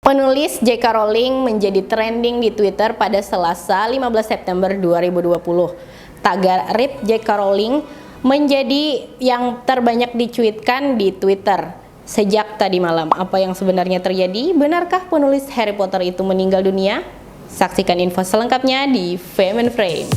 Penulis J.K. Rowling menjadi trending di Twitter pada Selasa 15 September 2020. Tagar RIP J.K. Rowling menjadi yang terbanyak dicuitkan di Twitter sejak tadi malam. Apa yang sebenarnya terjadi? Benarkah penulis Harry Potter itu meninggal dunia? Saksikan info selengkapnya di Fame and Frame.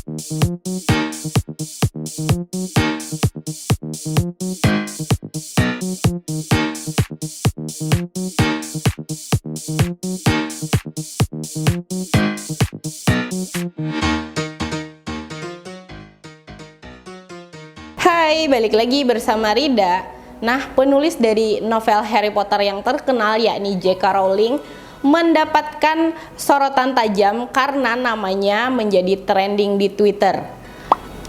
Hai, balik lagi bersama Rida. Nah, penulis dari novel Harry Potter yang terkenal yakni J.K. Rowling mendapatkan sorotan tajam karena namanya menjadi trending di Twitter.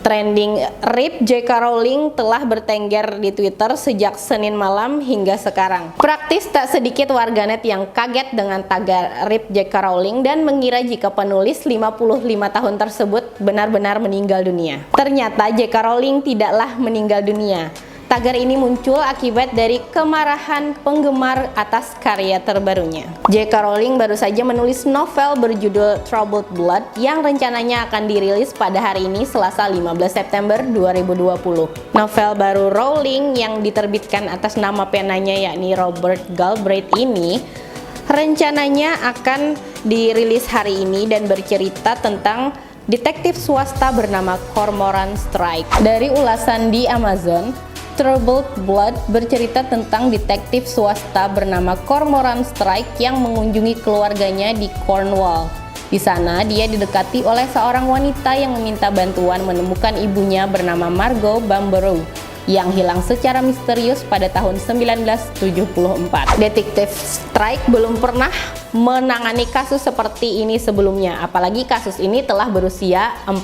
Trending RIP J.K. Rowling telah bertengger di Twitter sejak Senin malam hingga sekarang. Praktis tak sedikit warganet yang kaget dengan tagar RIP J.K. Rowling dan mengira jika penulis 55 tahun tersebut benar-benar meninggal dunia. Ternyata J.K. Rowling tidaklah meninggal dunia. Tagar ini muncul akibat dari kemarahan penggemar atas karya terbarunya. J.K. Rowling baru saja menulis novel berjudul Troubled Blood yang rencananya akan dirilis pada hari ini Selasa 15 September 2020. Novel baru Rowling yang diterbitkan atas nama penanya yakni Robert Galbraith ini rencananya akan dirilis hari ini dan bercerita tentang detektif swasta bernama Cormoran Strike. Dari ulasan di Amazon, Troubled Blood bercerita tentang detektif swasta bernama Cormoran Strike yang mengunjungi keluarganya di Cornwall. Di sana, dia didekati oleh seorang wanita yang meminta bantuan menemukan ibunya bernama Margot Bamborough yang hilang secara misterius pada tahun 1974. Detektif Strike belum pernah menangani kasus seperti ini sebelumnya, apalagi kasus ini telah berusia 40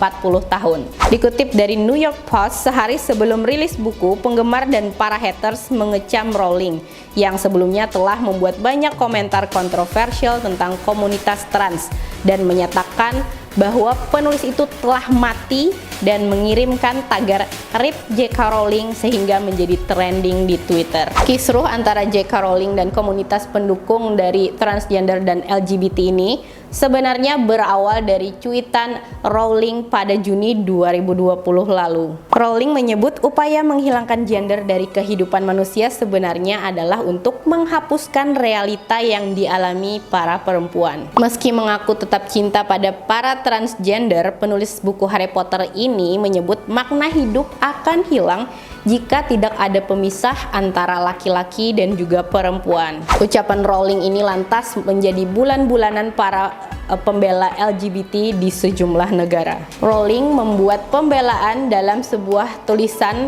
tahun. Dikutip dari New York Post, sehari sebelum rilis buku, penggemar dan para haters mengecam Rowling yang sebelumnya telah membuat banyak komentar kontroversial tentang komunitas trans dan menyatakan bahwa penulis itu telah mati dan mengirimkan tagar RIP J.K. Rowling sehingga menjadi trending di Twitter. Kisruh antara J.K. Rowling dan komunitas pendukung dari transgender dan LGBT ini sebenarnya berawal dari cuitan Rowling pada Juni 2020 lalu. Rowling menyebut upaya menghilangkan gender dari kehidupan manusia sebenarnya adalah untuk menghapuskan realita yang dialami para perempuan. Meski mengaku tetap cinta pada para transgender, penulis buku Harry Potter ini menyebut makna hidup akan hilang jika tidak ada pemisah antara laki-laki dan juga perempuan. Ucapan Rowling ini lantas menjadi bulan-bulanan para pembela LGBT di sejumlah negara. Rowling membuat pembelaan dalam sebuah tulisan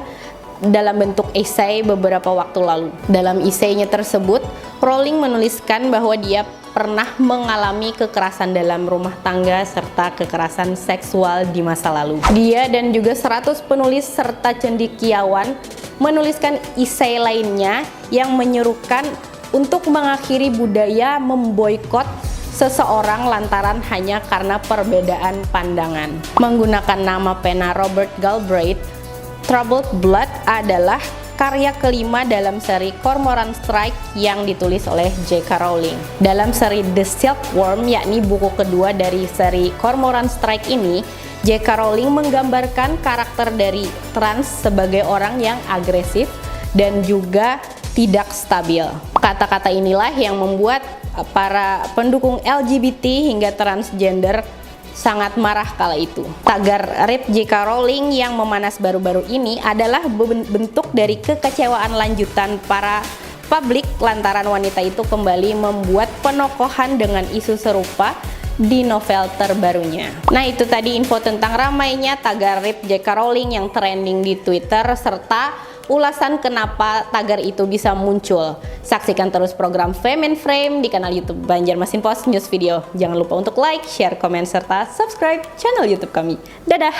dalam bentuk esai beberapa waktu lalu. Dalam esainya tersebut, Rowling menuliskan bahwa dia pernah mengalami kekerasan dalam rumah tangga serta kekerasan seksual di masa lalu. Dia dan juga 100 penulis serta cendekiawan menuliskan esai lainnya yang menyerukan untuk mengakhiri budaya memboikot seseorang lantaran hanya karena perbedaan pandangan. Menggunakan nama pena Robert Galbraith, Troubled Blood adalah karya kelima dalam seri Cormoran Strike yang ditulis oleh J.K. Rowling. Dalam seri The Silkworm, yakni buku kedua dari seri Cormoran Strike ini, J.K. Rowling menggambarkan karakter dari trans sebagai orang yang agresif dan juga tidak stabil. Kata-kata inilah yang membuat para pendukung LGBT hingga transgender sangat marah kala itu. Tagar RIP J.K. Rowling yang memanas baru-baru ini adalah bentuk dari kekecewaan lanjutan para publik lantaran wanita itu kembali membuat penokohan dengan isu serupa di novel terbarunya. Nah, itu tadi info tentang ramainya tagar RIP J.K. Rowling yang trending di Twitter serta ulasan kenapa tagar itu bisa muncul. Saksikan terus program Fame and Frame di kanal YouTube Banjarmasin Post News Video. Jangan lupa untuk like, share, komen, serta subscribe channel YouTube kami. Dadah!